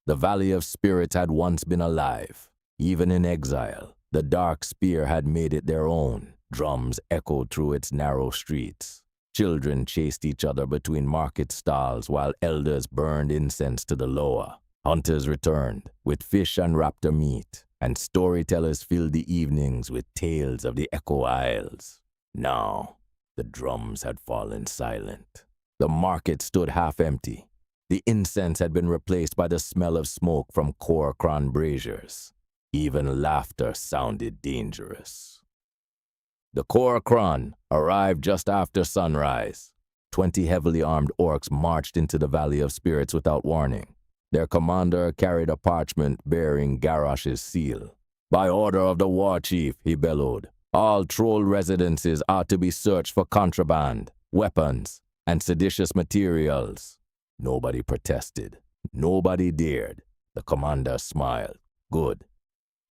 The Valley of Spirits had once been alive. Even in exile, the Darkspear had made it their own. Drums echoed through its narrow streets. Children chased each other between market stalls while elders burned incense to the loa. Hunters returned with fish and raptor meat, and storytellers filled the evenings with tales of the Echo Isles. Now, the drums had fallen silent. The market stood half empty. The incense had been replaced by the smell of smoke from Kor'kron braziers. Even laughter sounded dangerous. The Kor'kron arrived just after sunrise. 20 heavily armed orcs marched into the Valley of Spirits without warning. Their commander carried a parchment bearing Garrosh's seal. By order of the war chief, he bellowed, all troll residences are to be searched for contraband, weapons, and seditious materials. Nobody protested. Nobody dared. The commander smiled. Good.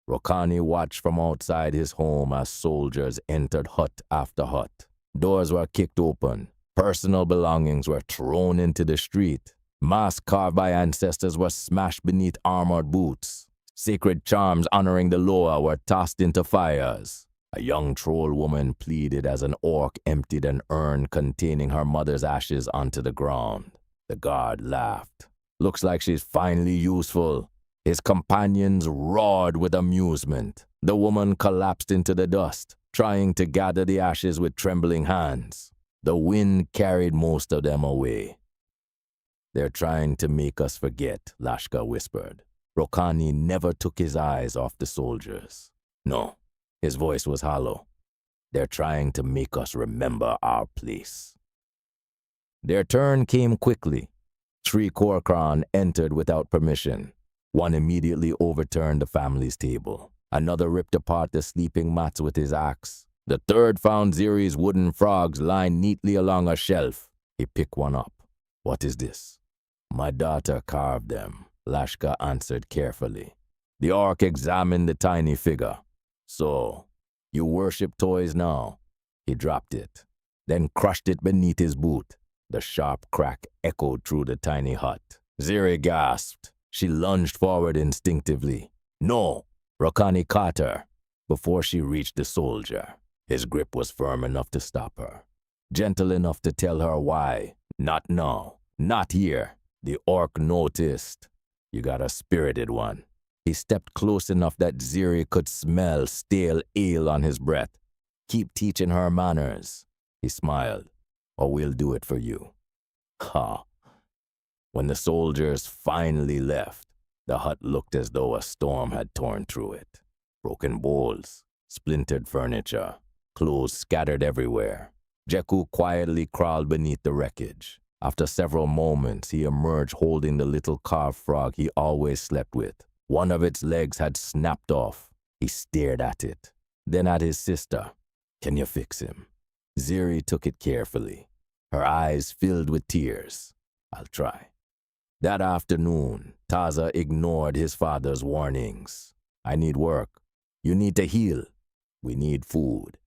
Rokhani watched from outside his home as soldiers entered hut after hut. Doors were kicked open. Personal belongings were thrown into the street. Masks carved by ancestors were smashed beneath armored boots. Sacred charms honoring the Loa were tossed into fires. A young troll woman pleaded as an orc emptied an urn containing her mother's ashes onto the ground. The guard laughed. Looks like she's finally useful. His companions roared with amusement. The woman collapsed into the dust, trying to gather the ashes with trembling hands. The wind carried most of them away. They're trying to make us forget, Lashka whispered. Rokhani never took his eyes off the soldiers. No, his voice was hollow. They're trying to make us remember our place. Their turn came quickly. 3 Kor'kron entered without permission. One immediately overturned the family's table. Another ripped apart the sleeping mats with his axe. The third found Ziri's wooden frogs lying neatly along a shelf. He picked one up. What is this? My daughter carved them, Lashka answered carefully. The orc examined the tiny figure. So, you worship toys now? He dropped it, then crushed it beneath his boot. The sharp crack echoed through the tiny hut. Ziri gasped. She lunged forward instinctively. No! Rokhani caught her before she reached the soldier. His grip was firm enough to stop her, gentle enough to tell her why. Not now. Not here. The orc noticed. You got a spirited one. He stepped close enough that Ziri could smell stale ale on his breath. Keep teaching her manners. He smiled. Or we'll do it for you. Ha! When the soldiers finally left, the hut looked as though a storm had torn through it. Broken bowls, splintered furniture, clothes scattered everywhere. Jeku quietly crawled beneath the wreckage. After several moments, he emerged holding the little carved frog he always slept with. One of its legs had snapped off. He stared at it, then at his sister. Can you fix him? Ziri took it carefully. Her eyes filled with tears. I'll try. That afternoon, Taza ignored his father's warnings. I need work. You need to heal. We need food.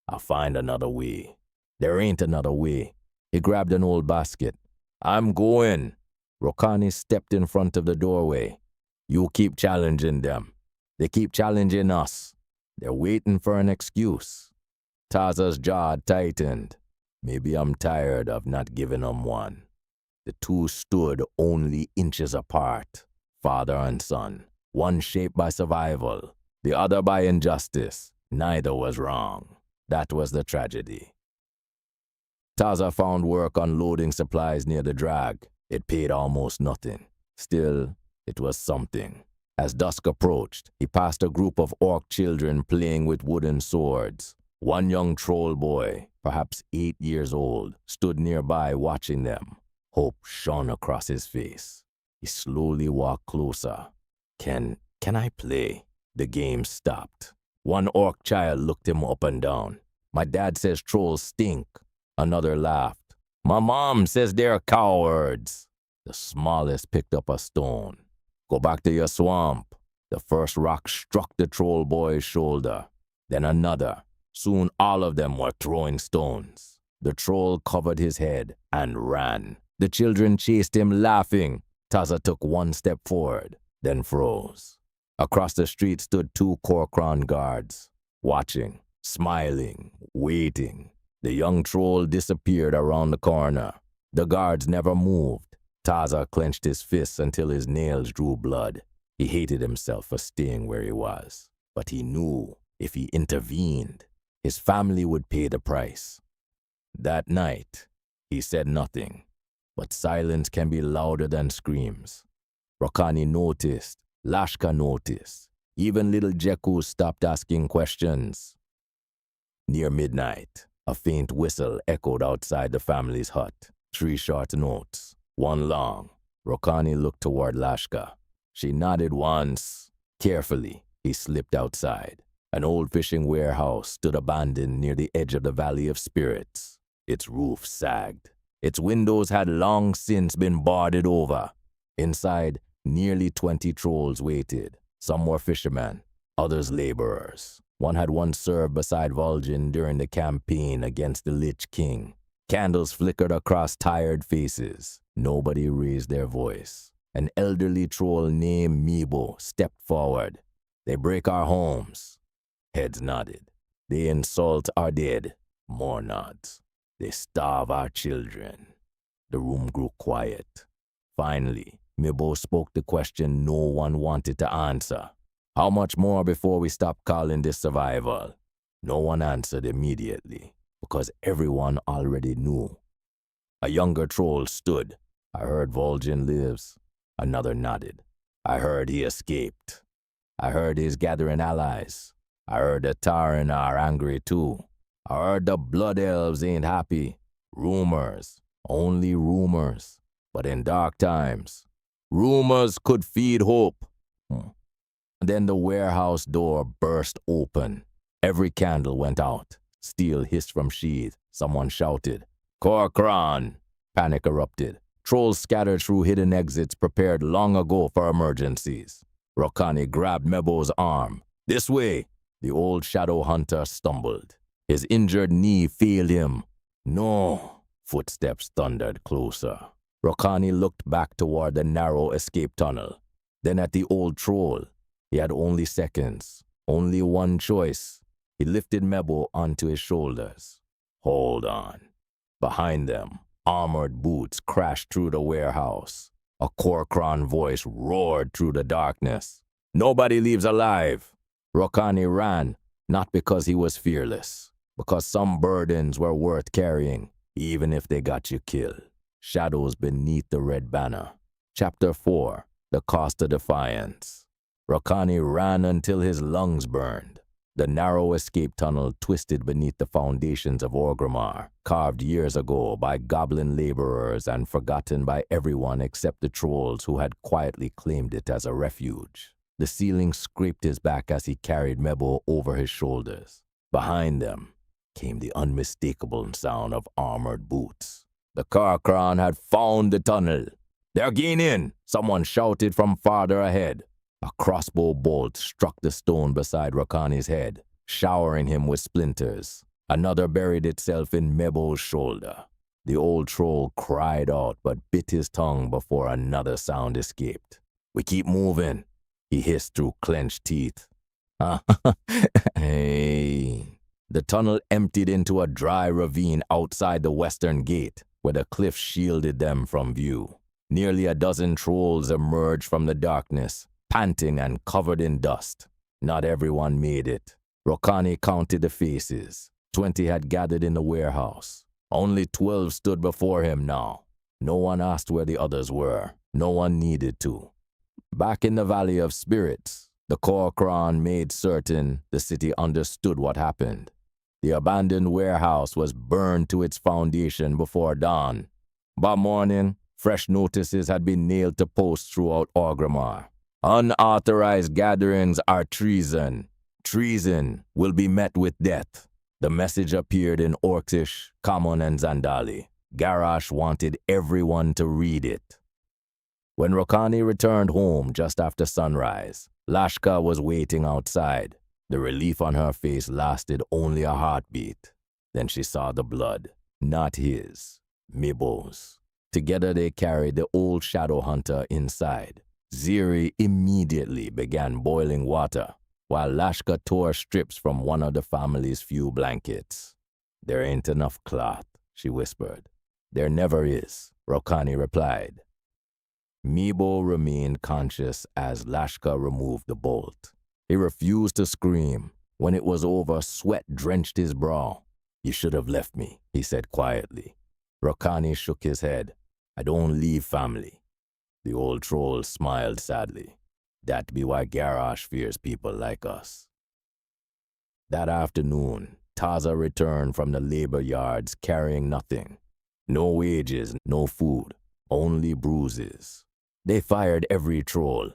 I'll find another way. There ain't another way. He grabbed an old basket. I'm going. Rokhani stepped in front of the doorway. You keep challenging them. They keep challenging us. They're waiting for an excuse. Taza's jaw tightened. Maybe I'm tired of not giving them one. The two stood only inches apart, father and son, one shaped by survival, the other by injustice. Neither was wrong. That was the tragedy. Taza found work unloading supplies near the drag. It paid almost nothing. Still, it was something. As dusk approached, he passed a group of orc children playing with wooden swords. One young troll boy, perhaps 8 years old, stood nearby watching them. Hope shone across his face. He slowly walked closer. Can I play? The game stopped. One orc child looked him up and down. My dad says trolls stink. Another laughed. My mom says they're cowards. The smallest picked up a stone. Go back to your swamp. The first rock struck the troll boy's shoulder. Then another. Soon all of them were throwing stones. The troll covered his head and ran. The children chased him laughing. Taza took one step forward, then froze. Across the street stood two Kor'kron guards, watching, smiling, waiting. The young troll disappeared around the corner. The guards never moved. Taza clenched his fists until his nails drew blood. He hated himself for staying where he was, but he knew if he intervened, his family would pay the price. That night, he said nothing, but silence can be louder than screams. Rokhani noticed, Lashka noticed. Even little Jeku stopped asking questions. Near midnight, a faint whistle echoed outside the family's hut. 3 short notes, 1 long. Rokhani looked toward Lashka. She nodded once. Carefully, he slipped outside. An old fishing warehouse stood abandoned near the edge of the Valley of Spirits. Its roof sagged. Its windows had long since been boarded over. Inside, nearly 20 trolls waited. Some were fishermen, others laborers. One had once served beside Vol'jin during the campaign against the Lich King. Candles flickered across tired faces. Nobody raised their voice. An elderly troll named Meebo stepped forward. They break our homes. Heads nodded. They insult our dead. More nods. They starve our children. The room grew quiet. Finally, Meebo spoke the question no one wanted to answer. How much more before we stop calling this survival? No one answered immediately, because everyone already knew. A younger troll stood. I heard Vol'jin lives. Another nodded. I heard he escaped. I heard he's gathering allies. I heard the Taran are angry too. I heard the Blood Elves ain't happy. Rumors. Only rumors. But in dark times, rumors could feed hope. Then the warehouse door burst open. Every candle went out. Steel hissed from sheath. Someone shouted, "Kor'kron!" Panic erupted. Trolls scattered through hidden exits prepared long ago for emergencies. Rokhani grabbed Mebo's arm. "This way!" The old shadow hunter stumbled. His injured knee failed him. "No!" Footsteps thundered closer. Rokhani looked back toward the narrow escape tunnel. Then at the old troll. He had only seconds, only one choice. He lifted Mebo onto his shoulders. Hold on. Behind them, armored boots crashed through the warehouse. A Kor'kron voice roared through the darkness. "Nobody leaves alive." Rokhani ran, not because he was fearless, because some burdens were worth carrying, even if they got you killed. Shadows beneath the red banner. Chapter 4, The Cost of Defiance. Rokhani ran until his lungs burned. The narrow escape tunnel twisted beneath the foundations of Orgrimmar, carved years ago by goblin laborers and forgotten by everyone except the trolls who had quietly claimed it as a refuge. The ceiling scraped his back as he carried Mebo over his shoulders. Behind them came the unmistakable sound of armored boots. The Kor'kron had found the tunnel. "They're gaining!" someone shouted from farther ahead. A crossbow bolt struck the stone beside Rokhani's head, showering him with splinters. Another buried itself in Mebo's shoulder. The old troll cried out but bit his tongue before another sound escaped. "We keep moving," he hissed through clenched teeth. Hey. The tunnel emptied into a dry ravine outside the western gate, where the cliff shielded them from view. Nearly a dozen trolls emerged from the darkness, panting and covered in dust. Not everyone made it. Rokhani counted the faces. 20 had gathered in the warehouse. Only 12 stood before him now. No one asked where the others were. No one needed to. Back in the Valley of Spirits, the Kor'kron made certain the city understood what happened. The abandoned warehouse was burned to its foundation before dawn. By morning, fresh notices had been nailed to posts throughout Orgrimmar. Unauthorized gatherings are treason. Treason will be met with death. The message appeared in Orcish, Common, and Zandali. Garrosh wanted everyone to read it. When Rokhani returned home just after sunrise, Lashka was waiting outside. The relief on her face lasted only a heartbeat. Then she saw the blood. Not his, Mebo's. Together they carried the old shadow hunter inside. Ziri immediately began boiling water, while Lashka tore strips from one of the family's few blankets. "There ain't enough cloth," she whispered. "There never is," Rokhani replied. Meebo remained conscious as Lashka removed the bolt. He refused to scream. When it was over, sweat drenched his brow. "You should have left me," he said quietly. Rokhani shook his head. "I don't leave family." The old troll smiled sadly. "That be why Garrosh fears people like us." That afternoon, Taza returned from the labor yards carrying nothing. No wages, no food, only bruises. "They fired every troll."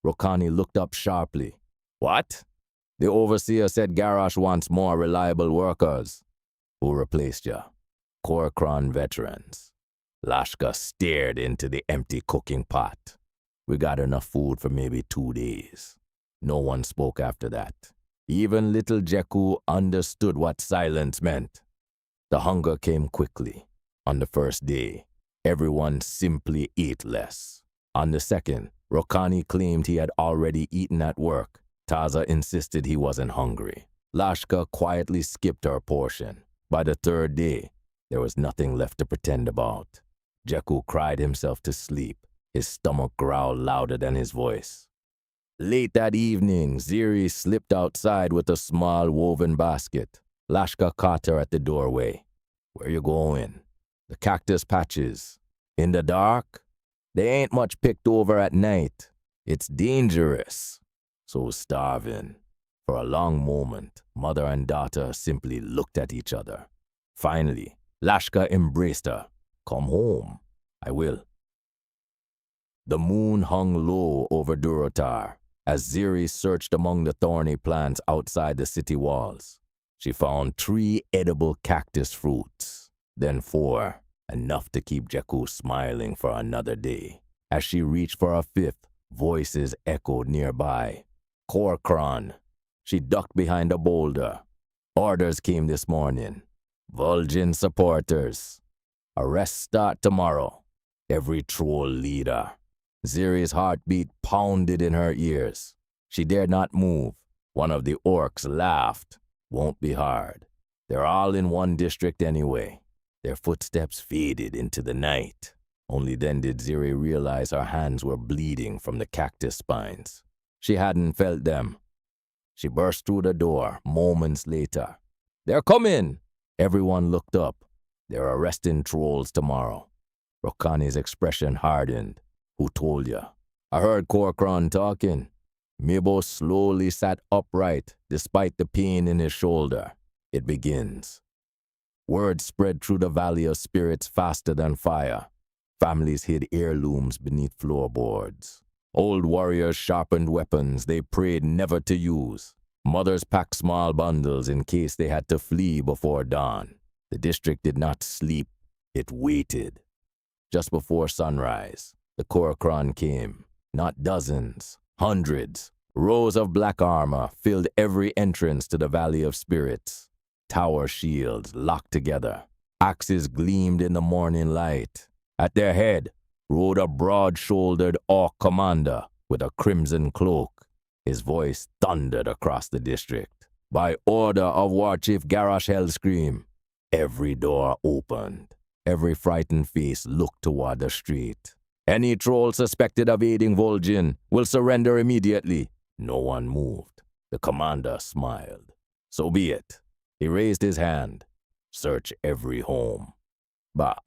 Rokhani looked up sharply. "What?" "The overseer said Garrosh wants more reliable workers." "Who replaced ya?" "Kor'kron veterans." Lashka stared into the empty cooking pot. "We got enough food for maybe 2 days." No one spoke after that. Even little Jeku understood what silence meant. The hunger came quickly. On the first day, everyone simply ate less. On the second, Rokhani claimed he had already eaten at work. Taza insisted he wasn't hungry. Lashka quietly skipped her portion. By the third day, there was nothing left to pretend about. Jeku cried himself to sleep. His stomach growled louder than his voice. Late that evening, Ziri slipped outside with a small woven basket. Lashka caught her at the doorway. "Where you going?" "The cactus patches." "In the dark?" "They ain't much picked over at night. It's dangerous." "So starving." For a long moment, mother and daughter simply looked at each other. Finally, Lashka embraced her. "Come home." "I will." The moon hung low over Durotar as Ziri searched among the thorny plants outside the city walls. She found 3 edible cactus fruits, then 4, enough to keep Jeku smiling for another day. As she reached for a 5th, voices echoed nearby. "Kor'kron." She ducked behind a boulder. "Orders came this morning. Vol'jin supporters. Arrests start tomorrow. Every troll leader." Ziri's heartbeat pounded in her ears. She dared not move. One of the orcs laughed. "Won't be hard. They're all in one district anyway." Their footsteps faded into the night. Only then did Ziri realize her hands were bleeding from the cactus spines. She hadn't felt them. She burst through the door moments later. "They're coming!" Everyone looked up. "They're arresting trolls tomorrow." Rokhani's expression hardened. "Who told ya?" "I heard Kor'kron talking." Meebo slowly sat upright despite the pain in his shoulder. "It begins." Word spread through the Valley of Spirits faster than fire. Families hid heirlooms beneath floorboards. Old warriors sharpened weapons they prayed never to use. Mothers packed small bundles in case they had to flee before dawn. The district did not sleep, it waited. Just before sunrise, the Kor'kron came. Not dozens, hundreds. Rows of black armor filled every entrance to the Valley of Spirits. Tower shields locked together. Axes gleamed in the morning light. At their head rode a broad-shouldered orc commander with a crimson cloak. His voice thundered across the district. "By order of War Chief Garrosh Hellscream." Every door opened. Every frightened face looked toward the street. "Any troll suspected of aiding Vol'jin will surrender immediately." No one moved. The commander smiled. "So be it." He raised his hand. "Search every home." Bah!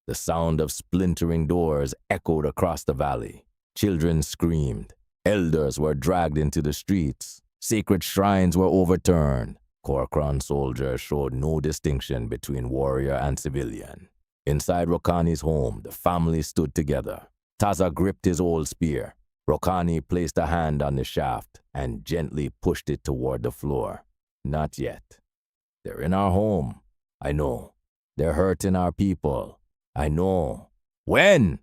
The sound of splintering doors echoed across the valley. Children screamed. Elders were dragged into the streets. Sacred shrines were overturned. Kor'kron soldiers showed no distinction between warrior and civilian. Inside Rokhani's home, the family stood together. Taza gripped his old spear. Rokhani placed a hand on the shaft and gently pushed it toward the floor. "Not yet. They're in our home. I know. They're hurting our people. I know." "When?"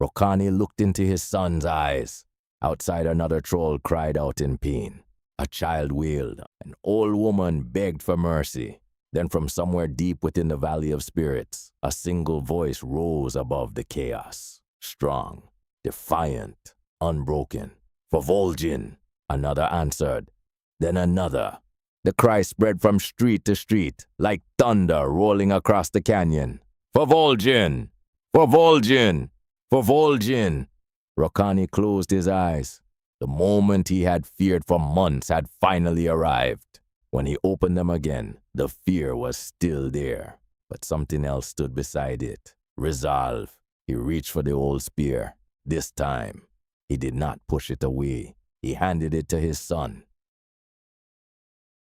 Rokhani looked into his son's eyes. Outside, another troll cried out in pain. A child wailed. An old woman begged for mercy. Then from somewhere deep within the Valley of Spirits, a single voice rose above the chaos. Strong, defiant, unbroken. "For Vol'jin," another answered. Then another. The cry spread from street to street, like thunder rolling across the canyon. "For Vol'jin! For Vol'jin! For Vol'jin!" Rokhani closed his eyes. The moment he had feared for months had finally arrived. When he opened them again, the fear was still there, but something else stood beside it. Resolve. He reached for the old spear. This time, he did not push it away. He handed it to his son.